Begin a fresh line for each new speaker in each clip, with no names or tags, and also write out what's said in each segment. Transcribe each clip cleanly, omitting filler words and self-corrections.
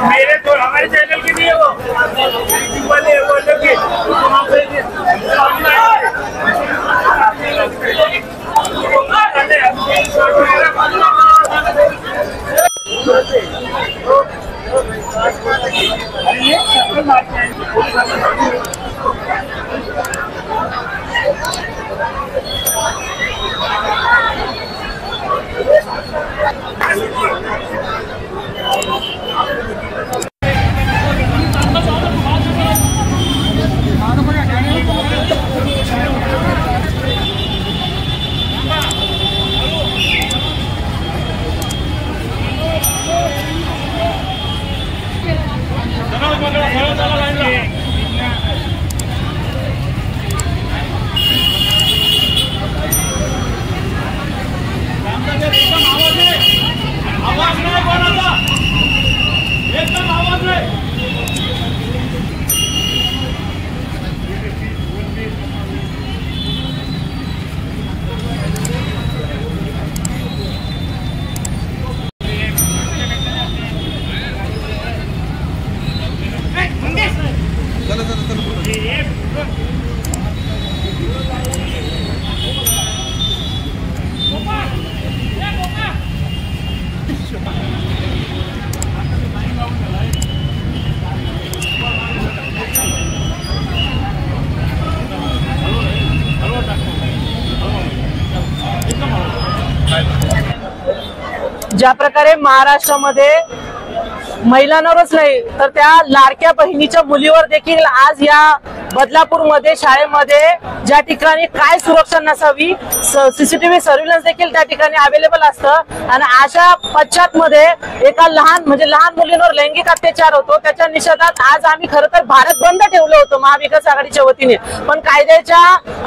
मेरे तो हमारे चैनल की भी है वो
ज्या प्रकारे महाराष्ट्रामध्ये महिलांवरच नाही तर त्या लाडक्या बहिणीच्या मुलीवर देखील आज या बदलापूरमध्ये शाळेमध्ये ज्या ठिकाणी काय सुरक्षा नसावी सीसीटीव्ही सर्व्हिलन्स देखील त्या ठिकाणी अवेलेबल असतं आणि अशा पश्चातमध्ये एका लहान मुलींवर लैंगिक अत्याचार होतो त्याच्या निषेधात आज आम्ही खरं तर भारत बंद ठेवलं होतं महाविकास आघाडीच्या वतीने पण कायद्याच्या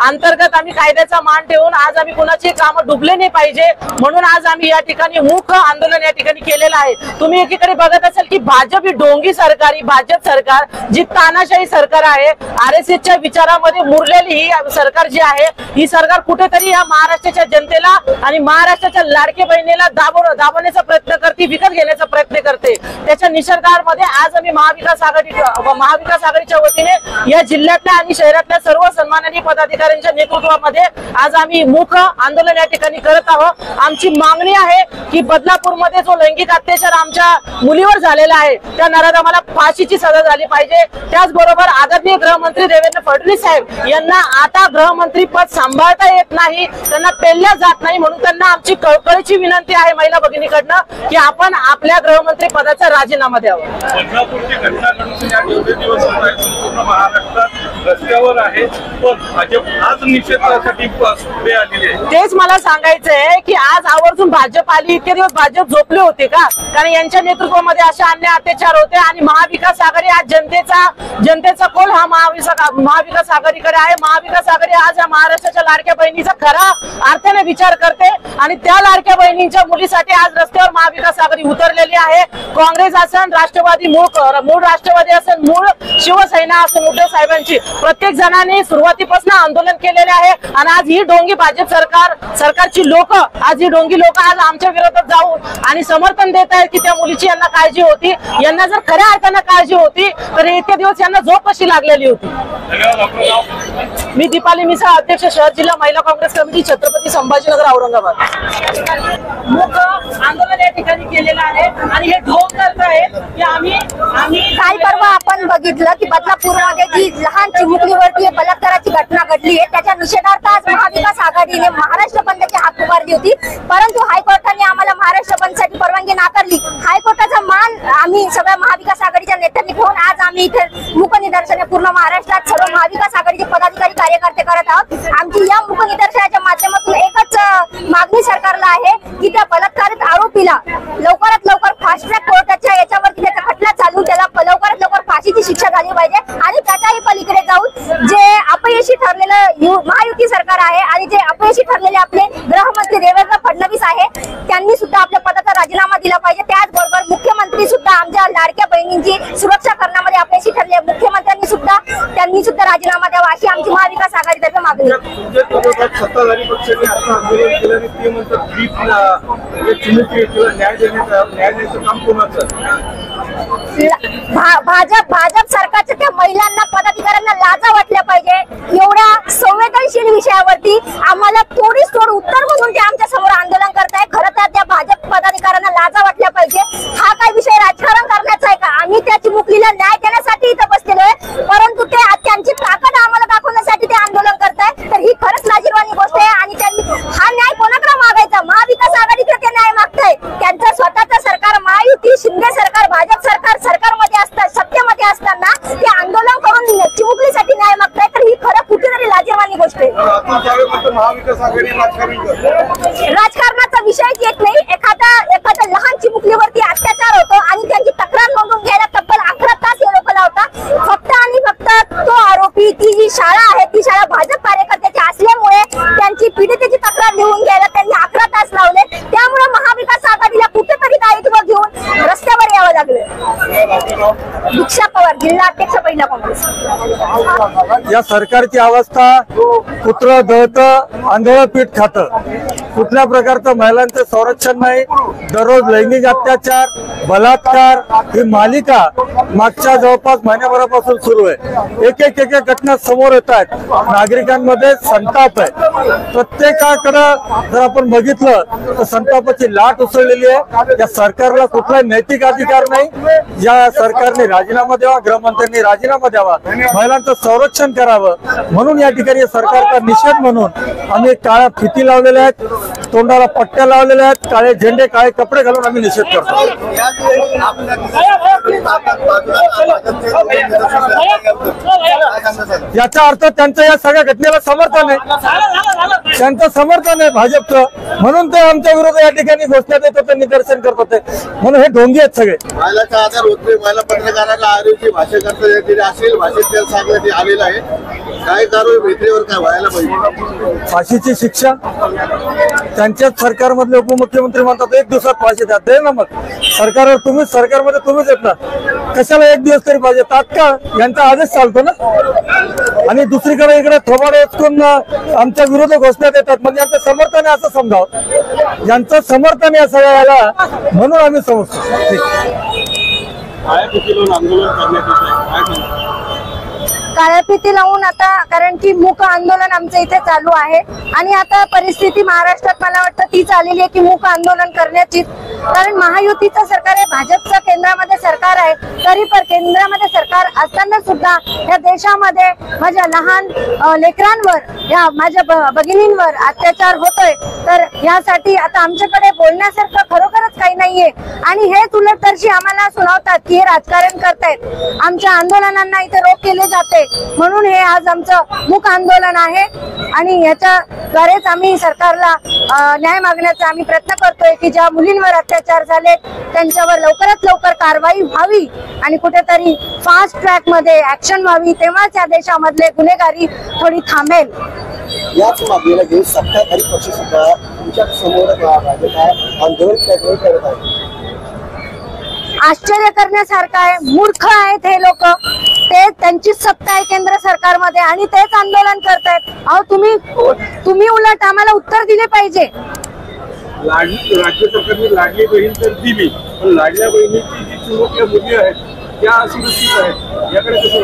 अंतर्गत आम्ही कायद्याचा मान ठेवून आज आम्ही कुणाची कामं डुबले नाही पाहिजे म्हणून आज आम्ही या ठिकाणी मूक आंदोलन या ठिकाणी केलेलं आहे। तुम्ही एकीकडे बघत असाल की भाजप ही ढोंगी सरकार भाजप सरकार जी तानाशाही सरकार आहे आरएसएसच्या विचारामध्ये मुरलेली ही सरकार जी आहे ही सरकार कुठेतरी या महाराष्ट्राच्या जनतेला आणि महाराष्ट्राच्या लाडक्या बहिणीला दाबवण्याचा प्रयत्न करते विकत घेण्याचा प्रयत्न करते त्याच्या निषेधार्थ आज आम्ही महाविकास आघाडीच्या वतीने या जिल्ह्यातल्या आणि शहरातल्या सर्व सन्माननीय पदाधिकाऱ्यांच्या नेतृत्वामध्ये आज आम्ही मूक आंदोलन या ठिकाणी करत आहोत। आमची मागणी आहे की बदलापूरमध्ये जो लैंगिक अत्याचार आमच्या मुलीवर झालेला आहे त्या नराधमाला फाशीची सजा झाली पाहिजे। त्याचबरोबर आदरणीय गृहमंत्री देवेंद्र फडणवीस साहेब यांना आता गृहमंत्री पद सांभाळता येत नाही त्यांना पेलल्या जात नाही म्हणून त्यांना आमची कळकळीची विनंती आहे महिला भगिनीकडनं की आपण आपल्या गृहमंत्री पदाचा राजीनामा द्यावा।
बदलापूरची घटना घडून या दिवस संपूर्ण महाराष्ट्रात रस्त्यावर आहे पण भाजप आज निषेधासाठी पुढे आलेली आहे। तेच
मला सांगायचंय की आज आवर्जून भाजप आली इतके दिवस भाजप झोपले होते का कारण यांच्या नेतृत्वामध्ये अशा अन्याय अत्याचार होते आणि महाविकास आघाडी आज जनतेचा कौल हा महाविकास आघाडीकडे आहे। महाविकास आघाडी आज या महाराष्ट्राच्या लाडक्या बहिणीचा खरा अर्थाने विचार करते आणि त्या लाडक्या बहिणींच्या मुलीसाठी आज रस्त्यावर महाविकास आघाडी उतरलेली आहे। काँग्रेस असेल राष्ट्रवादी मूळ राष्ट्रवादी असेल मूळ शिवसेना असेल उद्धव साहेबांची प्रत्येक जणांनी सुरुवातीपासून आंदोलन केलेले आहे आणि आज ही ढोंगी भाजप सरकारची लोक आज आमच्या विरोधात जाऊन आणि समर्थन देत आहेत की त्या मुलीची यांना काळजी होती यांना जर खऱ्या अर्थाने काळजी होती तर इतके दिवस यांना झोप कशी लागलेली होती। मी दीपाली मिसाळ अध्यक्ष शहर जिल्हा महिला काँग्रेस कमिटी छत्रपती संभाजीनगर औरंगाबाद मूक आंदोलन या ठिकाणी केलेलं आहे आणि हे ढोंग करत आहेत की आम्ही
काही परवा आपण बघितलं की बदलापूरमध्ये जी लहानची चिमुकलीवरती बलात्काराची घटना घडली आहे त्याच्या निषेधार्थ आज महाविकास आघाडीने महाराष्ट्र बंदची हाक पुकारली होती, परंतु हायकोर्टाने आम्हाला महाराष्ट्र बंदसाठी परवानगी नाकारली। हायकोर्टाचा मान आम्ही सगळ्या महाविकास आघाडीच्या नेत्यांनी घेऊन आज आम्ही इथे मूक निदर्शने पूर्ण महाराष्ट्रात सर्व महाविकास आघाडीचे पदाधिकारी कार्यकर्ते करत आहोत। आमची या मूक निदर्शनाच्या माध्यमातून एकच मागणी सरकारला आहे की त्या बलात्कारित आरोपीला लवकरात लवकर फास्ट ट्रॅक कोर्टाच्या याच्यावरती त्याचा खटला चालून त्याला लवकरात लवकर फाशीची शिक्षा झाली पाहिजे आणि त्याच्याही पलीकडे जाऊन जे अपयशी ठरलेलं महायुती सरकार आहे आणि जे अपयशी ठरलेले आपले गृहमंत्री देवेंद्र फडणवीस आहे त्यांनी सुद्धा आपल्या पदाचा राजीनामा दिला पाहिजे। त्याचबरोबर मुख्यमंत्री सुद्धा आमच्या लाडक्या बहिणींची सुरक्षा करण्यामध्ये अपयशी ठरले, मुख्यमंत्र्यांनी सुद्धा राजीनामा द्यावा अशी आमची महाविकास आघाडीतर्फे मागणी आहे।
सत्ताधारी पक्षाने आता आंदोलन केलं आणि ते म्हणतात न्याय देण्याचं काम कोणाचं?
भाजप सरकारच्या त्या महिलांना पदाधिकाऱ्यांना लाजा वाटल्या पाहिजे। एवढ्या संवेदनशील विषयावरती आम्हाला थोडीच उत्तर म्हणून ते आमच्या समोर आंदोलन करताय। खरं तर त्या भाजप पदाधिकाऱ्यांना लाजा वाटल्या पाहिजे। हा काय विषय राजकारण करण्याचा आहे का? आम्ही त्या चिमुकलीला न्याय देण्यासाठी इथं बसलेलो आहे, परंतु ते त्यांची ताकद आम्हाला दाखवण्यासाठी ते आंदोलन करताय, तर ही खरंच लाजिरवाणी गोष्ट आहे। आणि त्यांनी हा न्याय कोणाकडे मागायचा? महाविकास आघाडीकडे ते न्याय मागताय। त्यांचं स्वतःचं सरकार महायुती शिंदे सरकार भाजप सरकारमध्ये असतात, सत्तेमध्ये असताना ते आंदोलन करून चिमुकलीसाठी न्याय मागताय, तर ही खरं कुठेतरी लाजिरवाणी गोष्ट आहे। राजकारणाचा विषयच येत नाही। एखादा लहान चिमुकलीवरती अत्याचार होतो आणि त्यांची तक्रार नोंदवून घ्यायला तब्बल 11 तास हे लोक लावतात। फक्त आणि फक्त तो आरोपी ती जी शाळा आहे ती शाळा भाजप कार्यकर्त्याची असल्यामुळे त्यांची पीडितेची तक्रार लिहून घ्यायला त्यांनी 11 तास लावले। त्यामुळे महाविकास आघाडीला कुठेतरी दायित्व घेऊन रस्त्यावर यावं लागलं। दीक्षा पवार, जिल्हा अध्यक्ष महिला काँग्रेस।
या सरकारची अवस्था कुत्र दळतं आंधळ पीठ खातं। कुठल्या प्रकारचं महिलांचं संरक्षण नाही, दररोज लैंगिक अत्याचार बलात्कार ही मालिका मागच्या जवळपास महिन्याभरापासून सुरू आहे। एक एक घटना समोर येत आहेत, नागरिकांमध्ये संताप आहे। प्रत्येकाकडं जर आपण बघितलं तर संतापाची लाट उसळलेली आहे। या सरकारला कुठला नैतिक अधिकार नाही। या सरकारने राजीनामा द्यावा, गृहमंत्र्यांनी राजीनामा द्यावा, महिलांचं संरक्षण करावं, म्हणून या ठिकाणी सरकारचा निषेध म्हणून आम्ही काळ्या फिती लावलेल्या आहेत, तोंडाला पट्ट्या लावलेल्या आहेत, काळे झेंडे काळे कपडे घालून आम्ही निषेध करतो। याचा अर्थ त्यांचं या सगळ्या घटनेला समर्थन आहे, त्यांचं समर्थन आहे भाजपचं, म्हणून ते आमच्या विरोधात या ठिकाणी घोषणा देत होते, निदर्शन करत होते, म्हणून हे ढोंगी आहेत सगळे।
महिलाचा आधार होत नाही, महिला पत्रकारांना आरोग्य भाषा करता असेल भाषेत त्याला सांगण्यात आलेलं आहे। काय कारवाई भेटल्यावर काय व्हायला पाहिजे?
फाशीची शिक्षा। त्यांच्याच सरकारमधले उपमुख्यमंत्री म्हणतात 1 दिवसात फाशी द्या, दे ना मग सरकारवर सरकारमध्ये तुम्हीच येत ना, कशाला 1 दिवस तरी पाहिजे? तात्काळ यांचा आदेश चालतो ना। आणि दुसरीकडे इकडे थोबाडे उचकून आमच्या विरोधात घोषणा देतात, म्हणजे यांचं समर्थन आहे असं समजावं, यांचं समर्थन आहे सगळ्याला, म्हणून आम्ही समजतो।
काळ्या फिती लावून आता, कारण की मूक आंदोलन आमचं इथे चालू आहे आणि आता परिस्थिती महाराष्ट्रात मला वाटतं तीच आलेली आहे की मूक आंदोलन करण्याची। कारण महायुतीचं सरकार आहे, भाजपचं केंद्रामध्ये सरकार आहे, तरी पण केंद्रामध्ये सरकार असताना सुद्धा या देशामध्ये माझ्या लहान लेकरांवर, या माझ्या भगिनींवर अत्याचार होतोय। तर यासाठी आता आमच्याकडे बोलण्यासारखं खरोखरच काही नाहीये आणि हे उलटतर्फी आम्हाला सुनावतात की हे राजकारण करतायत, आमच्या आंदोलनांना इथे रोख केले जाते, म्हणून हे आज आमचं मूक आंदोलन आहे। आणि याच्याद्वारेच आम्ही सरकारला न्याय मागण्याचा आम्ही प्रयत्न करतोय की ज्या मुलींवर अत्याचार झाले त्यांच्यावर लवकरात लवकर कारवाई व्हावी आणि कुठेतरी फास्ट ट्रॅक मध्ये ऍक्शन व्हावी, तेव्हाच या देशामधले गुन्हेगारी थोडी थांबेल।
याच मागणीला घेऊन सत्ताधारी पक्ष सुद्धा तुमच्या समोर आंदोलन करत आहे।
आश्चर्य करण्यासारखं आहे, मूर्ख आहेत हे लोक, ते त्यांची सत्ता आहे केंद्र सरकारमध्ये आणि तेच आंदोलन करतायत। अहो तुम्ही उलट आम्हाला उत्तर दिले पाहिजे।
राज्य सरकारने लाडली बहीण तर दिली, पण लाडल्या बहिणीची जी चिमुकल्या मुली आहेत त्या असुरक्षित आहेत, याकडे कसं?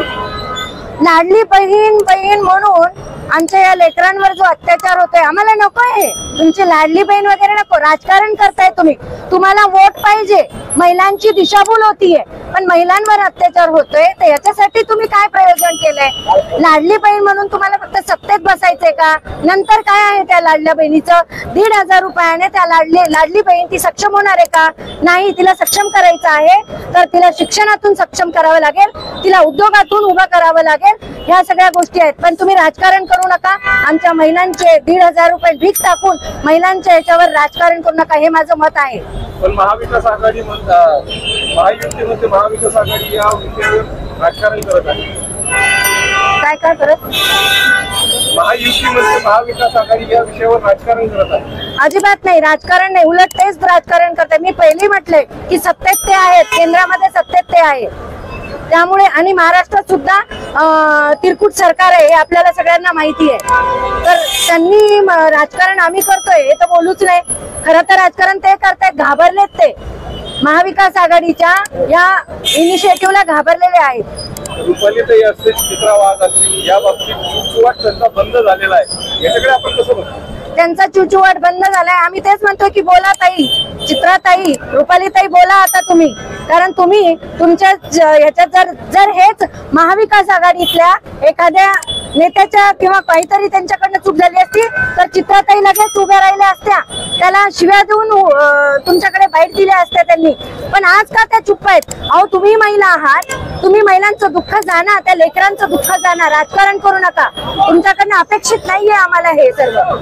लाडली बहीण म्हणून आमच्या या लेकरांवर जो अत्याचार होतोय आम्हाला नको आहे। तुमची लाडली बहीण वगैरे नको, राजकारण करताय तुम्ही, तुम्हाला वोट पाहिजे, महिलांची दिशाभूल होतीये, पण महिलांवर अत्याचार होतोय तर याच्यासाठी तुम्ही काय प्रयोजन केलं? केलंय. लाडली बहीण म्हणून तुम्हाला फक्त सत्तेत बसायचंय का? नंतर काय आहे त्या लाडल्या बहिणीचं? 1,500 रुपयाने त्या लाडली बहीण ती सक्षम होणार आहे का? नाही. तिला सक्षम करायचं आहे तर तिला शिक्षणातून सक्षम करावं लागेल, तिला उद्योगातून उभं करावं लागेल. ह्या सगळ्या गोष्टी आहेत. पण तुम्ही राजकारण करू नका. आमच्या महिलांचे 1,500 रुपये भीक टाकून महिलांच्या याच्यावर राजकारण करू नका, हे माझं मत आहे.
पण महाविकास आघाडी महायुतीमध्ये महाविकास आघाडी या विषयावर राजकारण करत आहे.
काय काय करत?
महायुतीमध्ये महाविकास आघाडी या विषयावर राजकारण करत आहे.
अजिबात नाही, राजकारण नाही. उलट तेच राजकारण करते. मी पहिली म्हटले की सत्तेत ते आहेत, केंद्रामध्ये सत्तेत ते आहे. त्यामुळे आणि महाराष्ट्रात सुद्धा तिरकुट सरकार आहे हे आपल्याला सगळ्यांना माहिती आहे. तर त्यांनी राजकारण आम्ही करतोय हे तर बोलूच नाही. खरं तर राजकारण ते करतायत, घाबरलेत ते. महाविकास आघाडीच्या या इनिशिएटिव्हला घाबरलेले आहेत.
रुपालीताई असतील, चित्रा वाघ असतील, या बाबतीत चुचुवाट त्यांचा बंद झालेला आहे. याच्याकडे आपण कसं बघतो?
त्यांचा चुचुवाट बंद झालाय. आम्ही तेच म्हणतो की बोला ताई, चित्राताई, रुपालीताई बोला आता तुम्ही. कारण तुम्ही तुमच्या याच्यात जर हेच महाविकास आघाडीतल्या एखाद्या नेत्याच्या किंवा काहीतरी त्यांच्याकडनं चूक झाली असती तर चित्राताई लगेच उभ्या राहिल्या असत्या, त्याला शिव्या देऊन तुमच्याकडे बाईट दिल्या असत्या त्यांनी. पण आज का त्या चुप आहेत? अहो तुम्ही महिला आहात, तुम्ही महिलांचं दुःख जाणा, त्या लेकरांचं दुःख जाणा. राजकारण करू नका. तुमच्याकडनं अपेक्षित नाहीये आम्हाला हे सर्व.